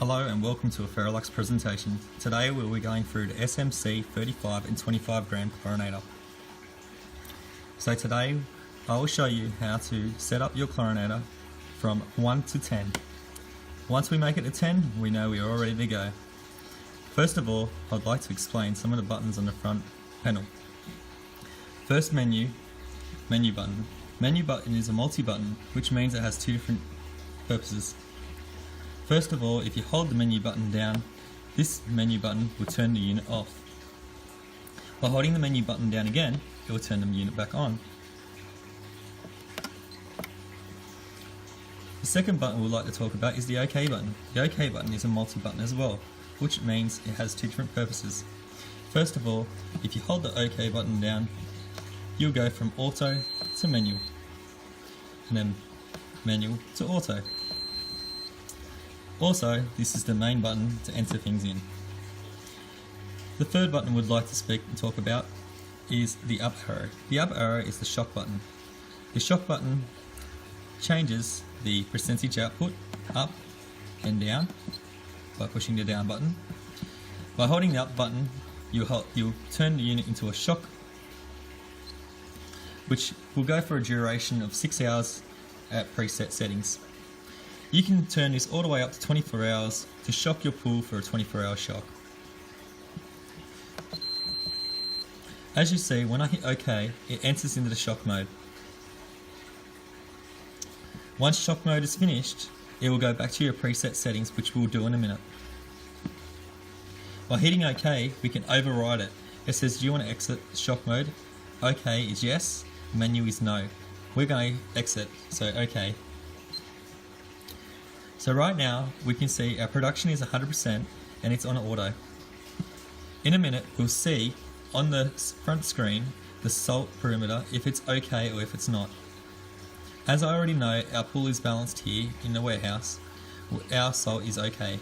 Hello and welcome to a Ferrolux presentation. Today we'll be going through the SMC 35 and 25 gram chlorinator. So today I will show you how to set up your chlorinator from 1 to 10. Once we make it to 10, we know we are all ready to go. First of all, I'd like to explain some of the buttons on the front panel. First, menu button. Menu button is a multi-button, which means it has two different purposes. First of all, if you hold the menu button down, this menu button will turn the unit off. By holding the menu button down again, it will turn the unit back on. The second button we'd like to talk about is the OK button. The OK button is a multi-button as well, which means it has two different purposes. First of all, if you hold the OK button down, you'll go from auto to manual, and then manual to auto. Also, this is the main button to enter things in. The third button we'd like to talk about is the up arrow. The up arrow is the shock button. The shock button changes the percentage output up and down by pushing the down button. By holding the up button, you'll turn the unit into a shock, which will go for a duration of 6 hours at preset settings. You can turn this all the way up to 24 hours to shock your pool for a 24-hour shock. As you see, when I hit OK, it enters into the shock mode. Once shock mode is finished, it will go back to your preset settings, which we'll do in a minute. By hitting OK, we can override it. It says, do you want to exit shock mode? OK is yes, menu is no. We're going to exit, so OK. So right now, we can see our production is 100% and it's on auto. In a minute, we'll see on the front screen the salt perimeter, if it's okay or if it's not. As I already know, our pool is balanced here in the warehouse. Our salt is okay.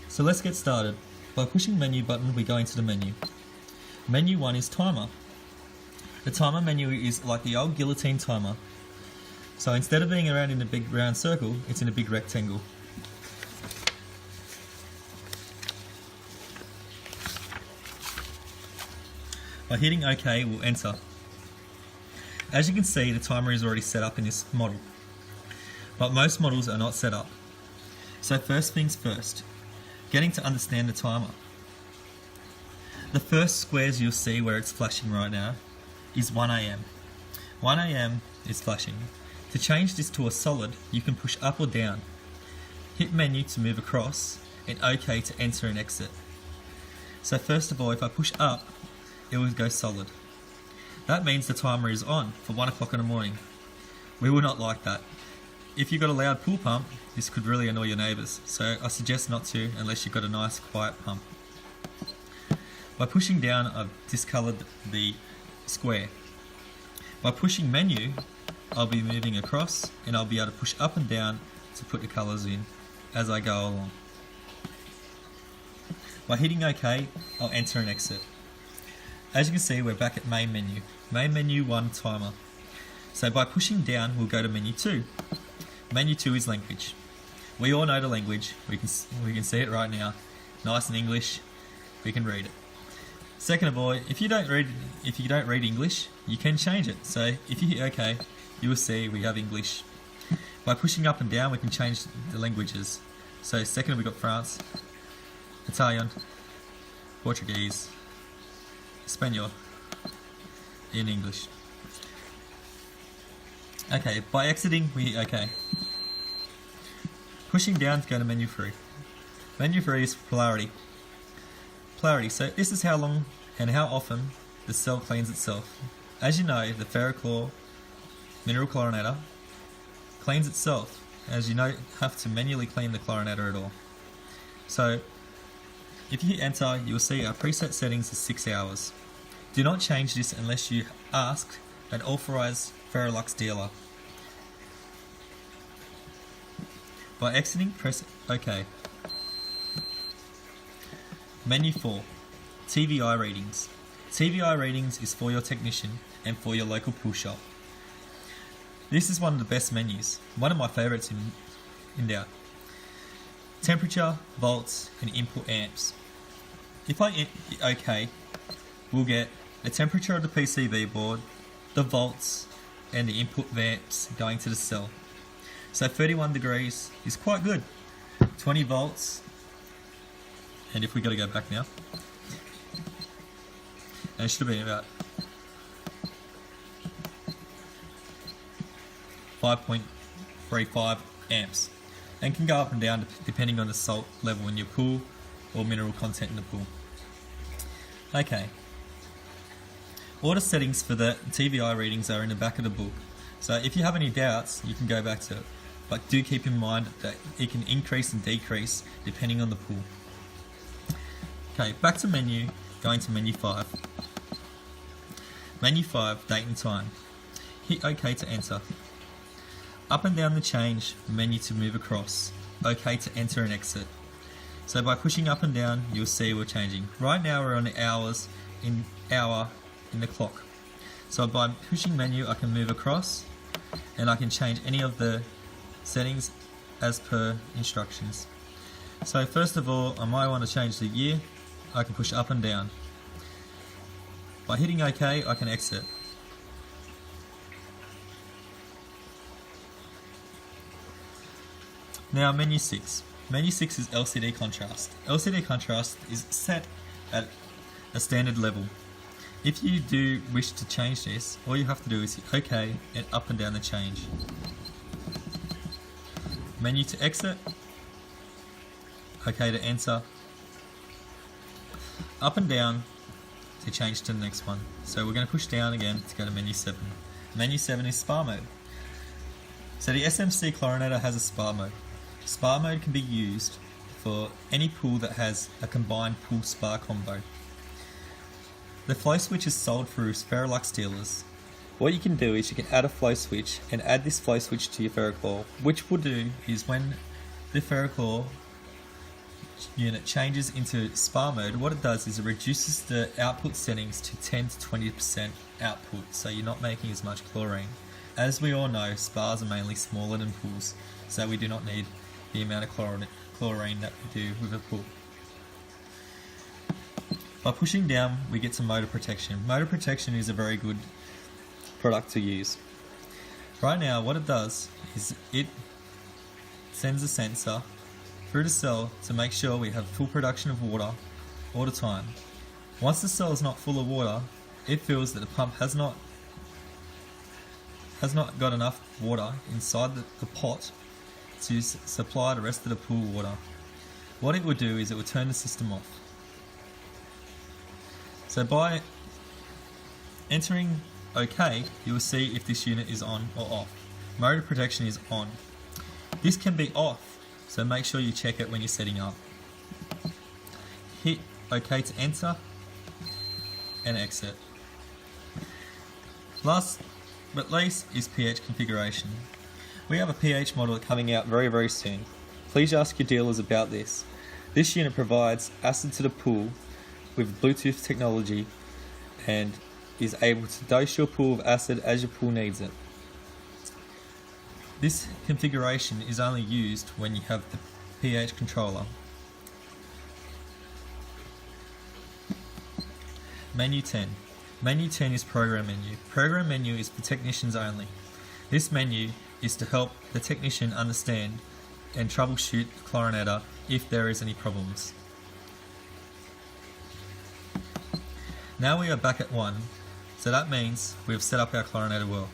So let's get started. By pushing menu button, we go into the menu. Menu 1 is timer. The timer menu is like the old guillotine timer. So instead of being around in a big round circle, it's in a big rectangle. By hitting OK, we'll enter. As you can see, the timer is already set up in this model, but most models are not set up. So first things first, getting to understand the timer. The first squares you'll see where it's flashing right now is 1 AM. 1 AM is flashing. To change this to a solid, you can push up or down. Hit menu to move across, and OK to enter and exit. So first of all, if I push up, it will go solid. That means the timer is on for 1 o'clock in the morning. We will not like that. If you've got a loud pool pump, this could really annoy your neighbours, so I suggest not to unless you've got a nice quiet pump. By pushing down, I've discoloured the square. By pushing menu, I'll be moving across and I'll be able to push up and down to put the colours in as I go along. By hitting OK, I'll enter and exit. As you can see, we're back at main menu. Main menu 1 timer. So by pushing down, we'll go to menu 2. Menu 2 is language. We all know the language. We can see it right now. Nice in English. We can read it. Second of all, if you don't read English, you can change it. So if you hit OK, you will see we have English. By pushing up and down, we can change the languages. So second, we've got France, Italian, Portuguese, Spanish, in English. Okay, by exiting, we hit OK. Pushing down to go to menu 3. Menu 3 is polarity. Polarity, so this is how long and how often the cell cleans itself. As you know, the Ferrochlor mineral chlorinator cleans itself, as you don't have to manually clean the chlorinator at all. So if you hit enter, you'll see our preset settings is 6 hours. Do not change this unless you ask an authorized Ferrolux dealer. By exiting, press OK. Menu 4, TVI readings. TVI readings is for your technician and for your local pool shop. This is one of the best menus, one of my favourites in doubt. Temperature, volts, and input amps. If I hit OK, we'll get the temperature of the PCB board, the volts, and the input amps going to the cell. So 31 degrees is quite good. 20 volts, and if we got to go back now, and it should have been about 5.35 amps, and can go up and down depending on the salt level in your pool or mineral content in the pool. Okay, all the settings for the TVI readings are in the back of the book, so if you have any doubts you can go back to it, but do keep in mind that it can increase and decrease depending on the pool. Okay, back to menu, going to menu 5. Menu 5, date and time. Hit OK to enter. Up and down the change menu to move across. OK to enter and exit. So by pushing up and down, you'll see we're changing. Right now we're on the hour in the clock. So by pushing menu, I can move across, and I can change any of the settings as per instructions. So first of all, I might want to change the year. I can push up and down. By hitting OK, I can exit. Now menu 6. Menu 6 is LCD contrast. LCD contrast is set at a standard level. If you do wish to change this, all you have to do is hit OK and up and down the change. Menu to exit, OK to enter, up and down to change to the next one. So we're going to push down again to go to menu 7. Menu 7 is spa mode. So the SMC chlorinator has a spa mode. Spa mode can be used for any pool that has a combined pool spa combo. The flow switch is sold through Ferrolux dealers. What you can do is you can add a flow switch and add this flow switch to your Ferrochlor. Which will do is when the Ferrochlor unit changes into spa mode, what it does is it reduces the output settings to 10 to 20% output, so you're not making as much chlorine. As we all know, spas are mainly smaller than pools, so we do not need the amount of chlorine that we do with a pool. By pushing down, we get some motor protection. Motor protection is a very good product to use. Right now, what it does is it sends a sensor through the cell to make sure we have full production of water all the time. Once the cell is not full of water, it feels that the pump has not got enough water inside the pot to supply the rest of the pool water. What it will do is it will turn the system off. So by entering OK, you will see if this unit is on or off. Motor protection is on. This can be off, so make sure you check it when you're setting up. Hit OK to enter and exit. Last but least is pH configuration. We have a pH model coming out very soon. Please ask your dealers about this. This unit provides acid to the pool with Bluetooth technology and is able to dose your pool of acid as your pool needs it. This configuration is only used when you have the pH controller. Menu 10. Menu 10 is program menu. Program menu is for technicians only. This menu is to help the technician understand and troubleshoot the chlorinator if there is any problems. Now we are back at 1, so that means we've set up our chlorinator well.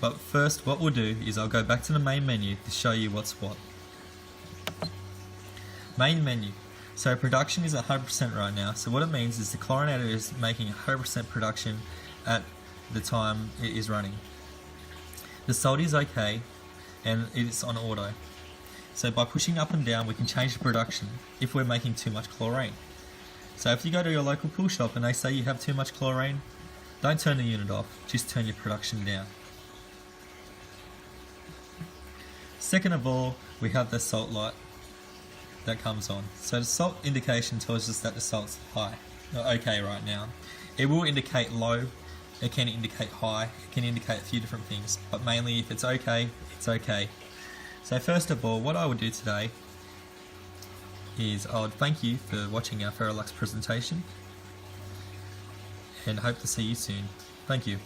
But first what we'll do is I'll go back to the main menu to show you what's what. Main menu. So production is 100% right now, so what it means is the chlorinator is making 100% production at the time it is running. The salt is okay and it's on auto. So by pushing up and down we can change the production if we're making too much chlorine. So if you go to your local pool shop and they say you have too much chlorine, don't turn the unit off, just turn your production down. Second of all, we have the salt light that comes on. So the salt indication tells us that the salt's high, or okay right now. It will indicate low, it can indicate high, it can indicate a few different things, but mainly if it's okay, it's okay. So first of all, what I would do today is I would thank you for watching our Ferrolux presentation and hope to see you soon. Thank you.